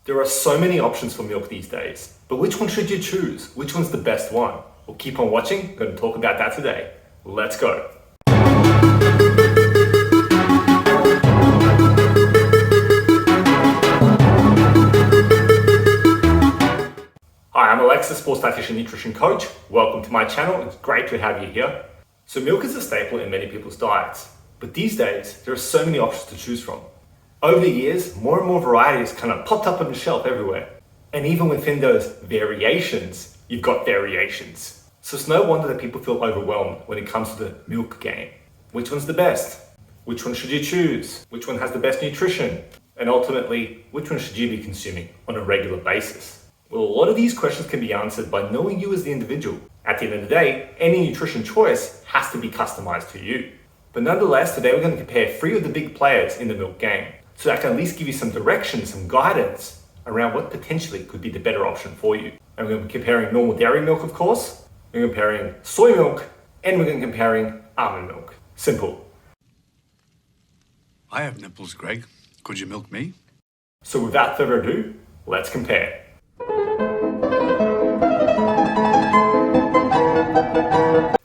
There are so many options for milk these days, but which one should you choose? Which one's the best one? Well, keep on watching. I'm going to talk about that today. Let's go. Hi, I'm Alex, the Sports Dietitian Nutrition Coach. Welcome to my channel. It's great to have you here. So milk is a staple in many people's diets, but these days there are so many options to choose from. Over the years, more and more varieties kind of popped up on the shelf everywhere. And even within those variations, you've got variations. So it's no wonder that people feel overwhelmed when it comes to the milk game. Which one's the best? Which one should you choose? Which one has the best nutrition? And ultimately, which one should you be consuming on a regular basis? Well, a lot of these questions can be answered by knowing you as the individual. At the end of the day, any nutrition choice has to be customized to you. But nonetheless, today we're going to compare 3 of the big players in the milk game, so I can at least give you some direction, some guidance around what potentially could be the better option for you. And we're going to be comparing normal dairy milk, of course, we're comparing soy milk, and we're going to be comparing almond milk. Simple. I have nipples, Greg. Could you milk me? So without further ado, let's compare.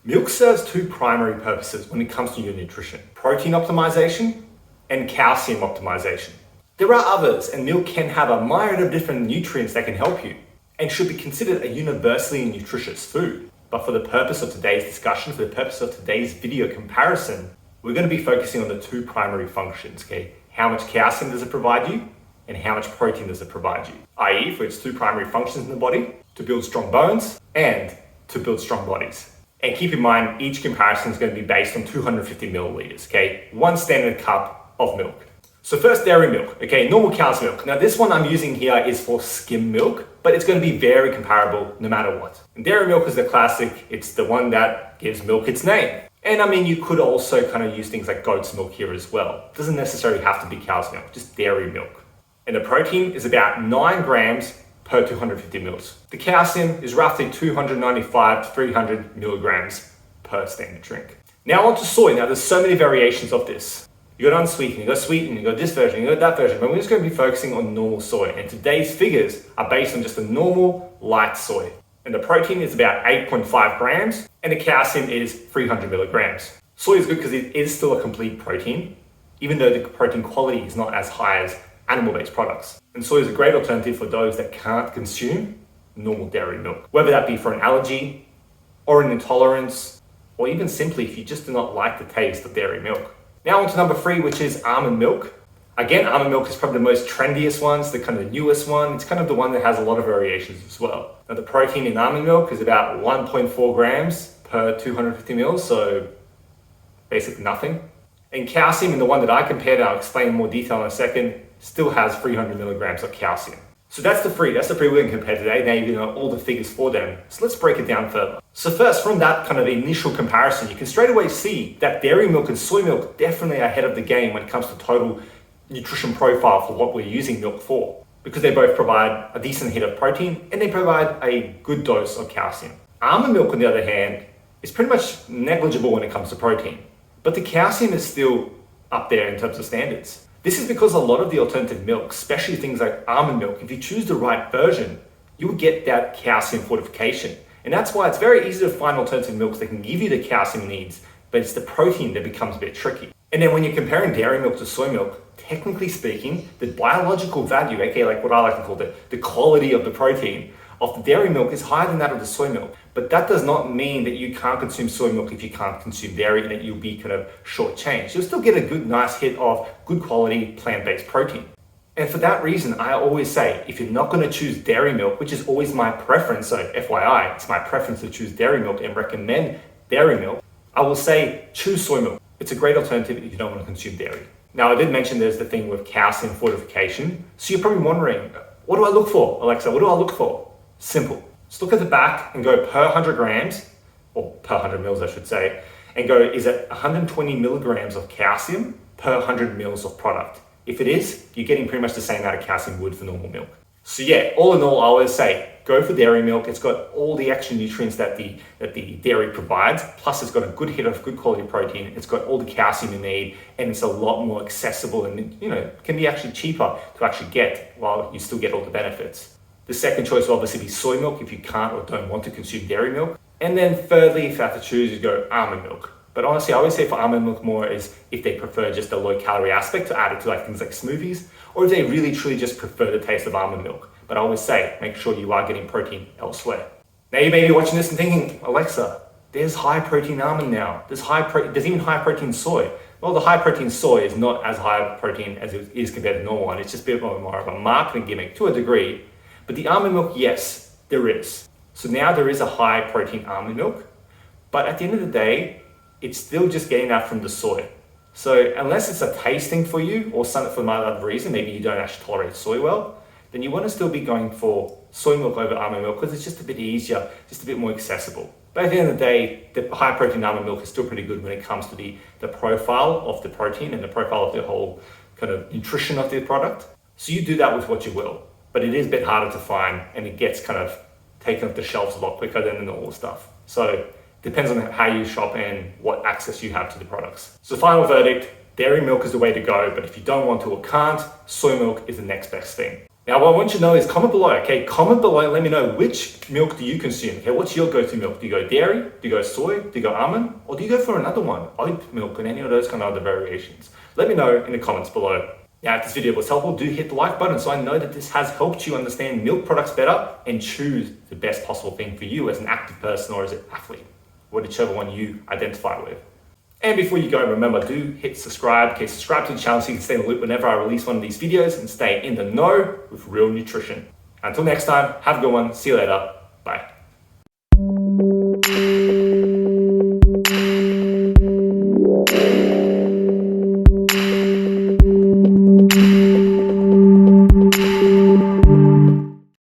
Milk serves 2 primary purposes when it comes to your nutrition: protein optimization and calcium optimization. There are others, and milk can have a myriad of different nutrients that can help you and should be considered a universally nutritious food. But for the purpose of today's discussion, for the purpose of today's video comparison, we're going to be focusing on the 2 primary functions, okay? How much calcium does it provide you and how much protein does it provide you? i.e. for its 2 primary functions in the body: to build strong bones and to build strong bodies. And keep in mind, each comparison is going to be based on 250 milliliters, okay? 1 standard cup of milk. So first, dairy milk, okay? Normal cow's milk. Now this one I'm using here is for skim milk, but it's going to be very comparable no matter what. And dairy milk is the classic. It's the one that gives milk its name. And I mean, you could also kind of use things like goat's milk here as well. It doesn't necessarily have to be cow's milk, just dairy milk. And the protein is about 9 grams per 250 mils. The calcium is roughly 295 to 300 milligrams per standard drink. Now on to soy. Now there's so many variations of this. You got unsweetened, you got sweetened, you got this version, you got that version, but we're just going to be focusing on normal soy. And today's figures are based on just the normal light soy. And the protein is about 8.5 grams and the calcium is 300 milligrams. Soy is good because it is still a complete protein, even though the protein quality is not as high as animal-based products. And soy is a great alternative for those that can't consume normal dairy milk, whether that be for an allergy or an intolerance, or even simply if you just do not like the taste of dairy milk. Now on to number 3, which is almond milk. Again, almond milk is probably the most trendiest one, it's the kind of the newest one. It's kind of the one that has a lot of variations as well. Now the protein in almond milk is about 1.4 grams per 250 mils, so basically nothing. And calcium, in the one that I compared, I'll explain in more detail in a second, still has 300 milligrams of calcium. So that's the 3 we're going to compare today. Now you know all the figures for them. So let's break it down further. So first, from that kind of initial comparison, you can straight away see that dairy milk and soy milk definitely are ahead of the game when it comes to total nutrition profile for what we're using milk for, because they both provide a decent hit of protein and they provide a good dose of calcium. Almond milk, on the other hand, is pretty much negligible when it comes to protein, but the calcium is still up there in terms of standards. This is because a lot of the alternative milks, especially things like almond milk, if you choose the right version, you will get that calcium fortification. And that's why it's very easy to find alternative milks that can give you the calcium needs, but it's the protein that becomes a bit tricky. And then when you're comparing dairy milk to soy milk, technically speaking, the biological value, aka like what I like to call the quality of the protein of the dairy milk is higher than that of the soy milk. But that does not mean that you can't consume soy milk if you can't consume dairy and that you'll be kind of shortchanged. You'll still get a good, nice hit of good quality plant-based protein. And for that reason, I always say, if you're not going to choose dairy milk, which is always my preference, so FYI, it's my preference to choose dairy milk and recommend dairy milk, I will say choose soy milk. It's a great alternative if you don't want to consume dairy. Now, I did mention there's the thing with calcium fortification. So you're probably wondering, what do I look for, Alexa? What do I look for? Simple. Just look at the back and go per 100 grams, or per 100 mils, I should say, and go, is it 120 milligrams of calcium per 100 mils of product? If it is, you're getting pretty much the same amount of calcium you would for normal milk. So yeah, all in all, I always say, go for dairy milk. It's got all the extra nutrients that the dairy provides. Plus it's got a good hit of good quality protein. It's got all the calcium you need, and it's a lot more accessible and can be actually cheaper to actually get while you still get all the benefits. The second choice will obviously be soy milk if you can't or don't want to consume dairy milk. And then thirdly, if you have to choose, you go almond milk. But honestly, I always say for almond milk more is if they prefer just a low calorie aspect to add it to like things like smoothies, or if they really truly just prefer the taste of almond milk. But I always say, make sure you are getting protein elsewhere. Now you may be watching this and thinking, Alexa, there's high protein almond now. There's even high protein soy. Well, the high protein soy is not as high protein as it is compared to normal one. It's just a bit more of a marketing gimmick to a degree. But the almond milk, yes, there is. So now there is a high protein almond milk. But at the end of the day, it's still just getting that from the soy. So unless it's a tasting for you or something for another reason, maybe you don't actually tolerate soy well, then you want to still be going for soy milk over almond milk because it's just a bit easier, just a bit more accessible. But at the end of the day, the high protein almond milk is still pretty good when it comes to the profile of the protein and the profile of the whole kind of nutrition of the product. So you do that with what you will, but it is a bit harder to find and it gets kind of taken off the shelves a lot quicker than the normal stuff. So depends on how you shop and what access you have to the products. So final verdict, dairy milk is the way to go, but if you don't want to or can't, soy milk is the next best thing. Now what I want you to know is comment below, okay? Comment below and let me know which milk do you consume, okay? What's your go-to milk? Do you go dairy? Do you go soy? Do you go almond? Or do you go for another one, oat milk and any of those kind of other variations? Let me know in the comments below. Now, if this video was helpful, do hit the like button so I know that this has helped you understand milk products better and choose the best possible thing for you as an active person or as an athlete, whichever one you identify with. And before you go, remember, do hit subscribe. Okay, subscribe to the channel so you can stay in the loop whenever I release one of these videos and stay in the know with real nutrition. Until next time, have a good one. See you later. Bye.